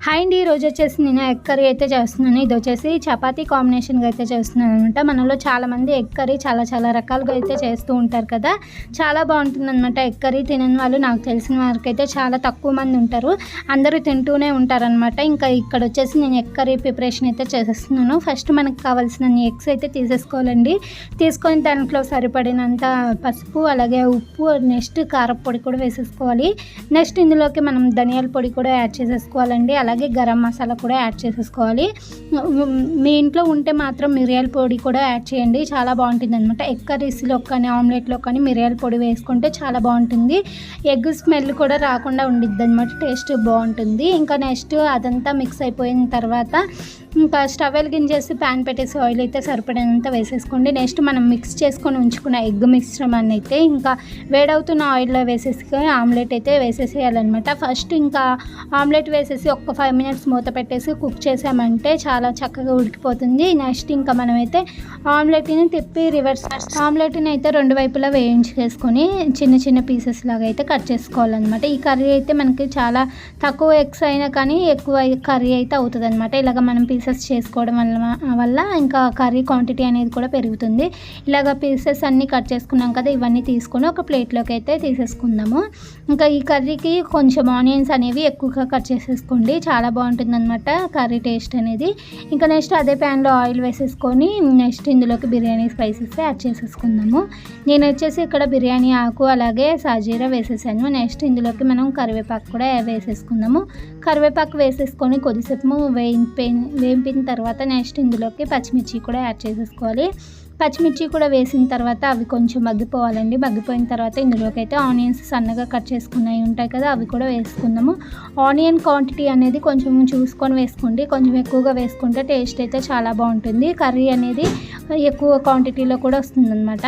Hi అండి. ఈరోజు వచ్చేసి నేను ఎగ్ కర్రీ అయితే చేస్తున్నాను. ఇది వచ్చేసి చపాతీ కాంబినేషన్గా అయితే చేస్తున్నాను అనమాట. మనలో చాలామంది ఎగ్ కర్రీ చాలా రకాలుగా అయితే చేస్తూ ఉంటారు కదా. చాలా బాగుంటుంది అనమాట. ఎగ్ కర్రీ తినని వాళ్ళు నాకు తెలిసిన వరకు అయితే చాలా తక్కువ మంది ఉంటారు. అందరూ తింటూనే ఉంటారనమాట. ఇంకా ఇక్కడ వచ్చేసి నేను ఎగ్ కర్రీ ప్రిపరేషన్ అయితే చేసేస్తున్నాను. ఫస్ట్ మనకు కావాల్సిన ఎగ్స్ అయితే తీసేసుకోవాలండి. తీసుకొని దాంట్లో సరిపడినంత పసుపు, అలాగే ఉప్పు, నెక్స్ట్ కారపొడి కూడా వేసేసుకోవాలి. నెక్స్ట్ ఇందులోకి మనం ధనియాల పొడి కూడా యాడ్ చేసేసుకోవాలండి. అలాగే గరం మసాలా కూడా యాడ్ చేసేసుకోవాలి. మీ ఇంట్లో ఉంటే మాత్రం మిరియాల పొడి కూడా యాడ్ చేయండి, చాలా బాగుంటుంది అనమాట. ఎగ్ కర్రీస్లో కానీ ఆమ్లెట్లో కానీ మిరియాల పొడి వేసుకుంటే చాలా బాగుంటుంది. ఎగ్ స్మెల్ కూడా రాకుండా ఉండిద్ది అనమాట, టేస్ట్ బాగుంటుంది. ఇంకా నెక్స్ట్ అదంతా మిక్స్ అయిపోయిన తర్వాత ఇంకా స్టవ్ వెలిగించేసి ప్యాన్ పెట్టేసి ఆయిల్ అయితే సరిపడినంత వేసేసుకోండి. నెక్స్ట్ మనం మిక్స్ చేసుకొని ఉంచుకున్న ఎగ్ మిశ్రమాన్ని అయితే ఇంకా వేడవుతున్న ఆయిల్లో వేసేసి ఆమ్లెట్ అయితే వేసేసేయాలన్నమాట. ఫస్ట్ ఇంకా ఆమ్లెట్ వేసేసి ఒక్క 5 minutes మూత పెట్టేసి కుక్ చేసామంటే చాలా చక్కగా ఉడికిపోతుంది. నెక్స్ట్ ఇంకా మనమైతే ఆమ్లెట్ని తిప్పి రివర్స్ ఆమ్లెట్ని అయితే 2 వైపులా వేయించేసుకొని చిన్న పీసెస్ లాగా అయితే కట్ చేసుకోవాలన్నమాట. ఈ కర్రీ అయితే మనకి చాలా తక్కువ ఎగ్స్ అయినా కానీ ఎక్కువ కర్రీ అయితే అవుతుంది అనమాట. ఇలాగ మనం పీసెస్ చేసుకోవడం వల్ల ఇంకా కర్రీ క్వాంటిటీ అనేది కూడా పెరుగుతుంది. ఇలాగ పీసెస్ అన్నీ కట్ చేసుకున్నాం కదా, ఇవన్నీ తీసుకొని ఒక ప్లేట్లోకి అయితే తీసేసుకుందాము. ఇంకా ఈ కర్రీకి కొంచెం ఆనియన్స్ అనేవి ఎక్కువగా కట్ చేసేసుకోండి, చాలా బాగుంటుంది అనమాట కర్రీ టేస్ట్ అనేది. ఇంకా నెక్స్ట్ అదే ప్యాన్లో ఆయిల్ వేసేసుకొని నెక్స్ట్ ఇందులోకి బిర్యానీ స్పైసెస్ యాడ్ చేసేసుకుందాము. నేను వచ్చేసి ఇక్కడ బిర్యానీ ఆకు అలాగే సాజీరా వేసేసాను. నెక్స్ట్ ఇందులోకి మనం కరివేపాకు కూడా వేసేసుకుందాము. కరివేపాకు వేసేసుకొని కొద్దిసేపు వేయింపిన తర్వాత నెక్స్ట్ ఇందులోకి పచ్చిమిర్చి కూడా యాడ్ చేసేసుకోవాలి. పచ్చిమిర్చి కూడా వేసిన తర్వాత అవి కొంచెం మగ్గిపోవాలండి. మగ్గిపోయిన తర్వాత ఇందులోకి అయితే ఆనియన్స్ సన్నగా కట్ చేసుకున్నవి ఉంటాయి కదా, అవి కూడా వేసుకుందాము. ఆనియన్ క్వాంటిటీ అనేది కొంచెం చూసుకొని వేసుకోండి, కొంచెం ఎక్కువగా వేసుకుంటే టేస్ట్ అయితే చాలా బాగుంటుంది. కర్రీ అనేది ఎక్కువ క్వాంటిటీలో కూడా వస్తుందన్నమాట.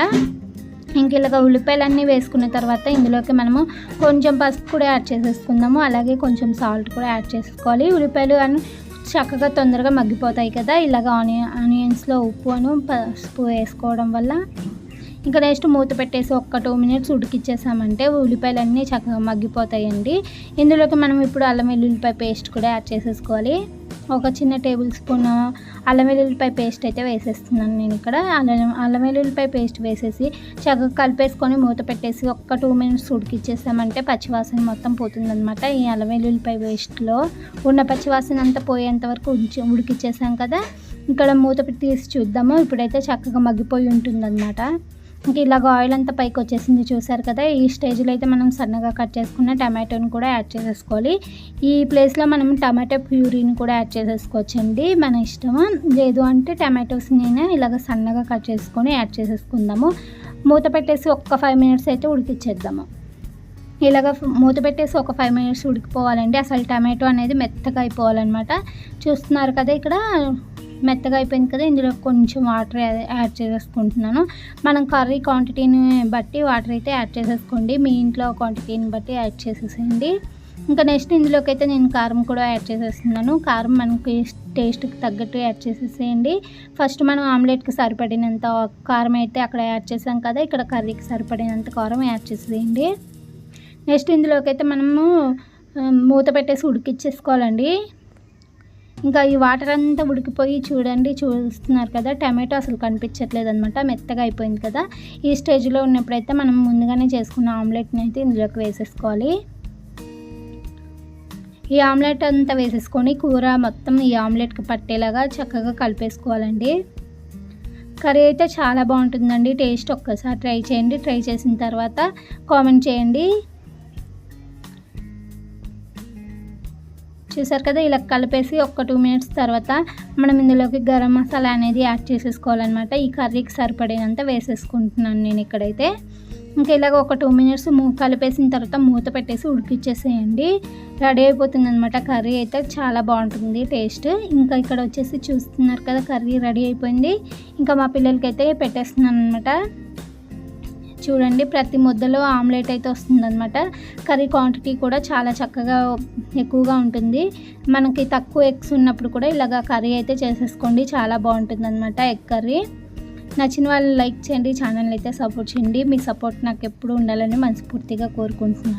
ఇంక ఇలాగ ఉల్లిపాయలన్నీ వేసుకున్న తర్వాత ఇందులోకి మనము కొంచెం పసుపు కూడా యాడ్ చేసేసుకుందాము. అలాగే కొంచెం సాల్ట్ కూడా యాడ్ చేసుకోవాలి. ఉల్లిపాయలు అని చక్కగా తొందరగా మగ్గిపోతాయి కదా, ఇలాగ ఆనియన్స్లో ఉప్పు పసుపు వేసుకోవడం వల్ల. ఇంకా నెక్స్ట్ మూత పెట్టేసి ఒక్క 2 minutes ఉడికిచ్చేసామంటే ఉల్లిపాయలన్నీ చక్కగా మగ్గిపోతాయండి. ఇందులోకి మనం ఇప్పుడు అల్లం వెల్లుల్లిపాయ పేస్ట్ కూడా యాడ్ చేసేసుకోవాలి. ఒక చిన్న టేబుల్ స్పూన్ అల్లం వెల్లుల్లిపాయ పేస్ట్ అయితే వేసేస్తున్నాను నేను ఇక్కడ. అల్లం వెల్లుల్లిపాయ పేస్ట్ వేసేసి చక్కగా కలిపేసుకొని మూత పెట్టేసి ఒక్క 2 minutes ఉడికిచ్చేసామంటే పచ్చివాసన మొత్తం పోతుందన్నమాట. ఈ అల్లం వెల్లుల్లిపాయ పేస్ట్లో ఉన్న పచ్చివాసన అంతా పోయేంత వరకు ఉడికిచ్చేసాం కదా. ఇక్కడ మూత పెట్టి తీసి చూద్దాము. ఇప్పుడైతే చక్కగా మగ్గిపోయి ఉంటుందన్నమాట. ఇంక ఇలాగ ఆయిల్ అంతా పైకి వచ్చేసింది, చూసారు కదా. ఈ స్టేజ్లో అయితే మనం సన్నగా కట్ చేసుకున్న టమాటోని కూడా యాడ్ చేసేసుకోవాలి. ఈ ప్లేస్లో మనం టమాటో ప్యూరీని కూడా యాడ్ చేసేసుకోవచ్చండి, మన ఇష్టము. లేదు అంటే టమాటోస్ని ఇలాగ సన్నగా కట్ చేసుకొని యాడ్ చేసేసుకుందాము. మూత పెట్టేసి ఒక్క 5 minutes అయితే ఉడికిచ్చేద్దాము. ఇలాగ మూత పెట్టేసి ఒక 5 minutes ఉడికిపోవాలండి. అసలు టమాటో అనేది మెత్తగా అయిపోవాలన్నమాట. చూస్తున్నారు కదా, ఇక్కడ మెత్తగా అయిపోయింది కదా. ఇందులో కొంచెం వాటర్ యాడ్ చేసేసుకుంటున్నాను. మనం కర్రీ క్వాంటిటీని బట్టి వాటర్ అయితే యాడ్ చేసేసుకోండి, మీ ఇంట్లో క్వాంటిటీని బట్టి యాడ్ చేసేసేయండి. ఇంకా నెక్స్ట్ ఇందులోకి అయితే నేను కారం కూడా యాడ్ చేసేస్తున్నాను. కారం మనకి టేస్ట్కి తగ్గట్టు యాడ్ చేసేసేయండి. ఫస్ట్ మనం ఆమ్లెట్కి సరిపడినంత కారం అయితే అక్కడ యాడ్ చేసాం కదా, ఇక్కడ కర్రీకి సరిపడినంత కారం యాడ్ చేసేయండి. నెక్స్ట్ ఇందులోకి అయితే మనము మూత పెట్టేసి ఉడికిచ్చేసుకోవాలండి. ఇంకా ఈ వాటర్ అంతా ఉడికిపోయి చూస్తున్నారు కదా, టమాటో అసలు కనిపించట్లేదు అనమాట, మెత్తగా అయిపోయింది కదా. ఈ స్టేజ్లో ఉన్నప్పుడైతే మనం ముందుగానే చేసుకున్న ఆమ్లెట్ని అయితే ఇందులోకి వేసేసుకోవాలి. ఈ ఆమ్లెట్ అంతా వేసేసుకొని కూర మొత్తం ఈ ఆమ్లెట్కి పట్టేలాగా చక్కగా కలిపేసుకోవాలండి. కర్రీ అయితే చాలా బాగుంటుందండి, టేస్ట్ ఒక్కసారి ట్రై చేయండి. ట్రై చేసిన తర్వాత కామెంట్ చేయండి. చూసారు కదా, ఇలా కలిపేసి ఒక్క 2 minutes తర్వాత మనం ఇందులోకి గరం మసాలా అనేది యాడ్ చేసేసుకోవాలన్నమాట. ఈ కర్రీకి సరిపడినంత వేసేసుకుంటున్నాను నేను ఇక్కడైతే. ఇంకా ఇలాగ ఒక 2 minutes కలిపేసిన తర్వాత మూత పెట్టేసి ఉడికిచ్చేసేయండి. రెడీ అయిపోతుంది అనమాట. కర్రీ అయితే చాలా బాగుంటుంది టేస్ట్. ఇంకా ఇక్కడ వచ్చేసి చూస్తున్నారు కదా, కర్రీ రెడీ అయిపోయింది. ఇంకా మా పిల్లలకైతే పెట్టేస్తున్నాను అనమాట. చూడండి, ప్రతి ముద్దలో ఆమ్లెట్ అయితే వస్తుందన్నమాట. కర్రీ క్వాంటిటీ కూడా చాలా చక్కగా ఎక్కువగా ఉంటుంది. మనకి తక్కువ ఎగ్స్ ఉన్నప్పుడు కూడా ఇలాగ కర్రీ అయితే చేసేసుకోండి, చాలా బాగుంటుంది అనమాట ఎగ్ కర్రీ. నచ్చిన వాళ్ళు లైక్ చేయండి, ఛానల్ అయితే సపోర్ట్ చేయండి. మీ సపోర్ట్ నాకు ఎప్పుడు ఉండాలని మనస్ఫూర్తిగా కోరుకుంటున్నాను.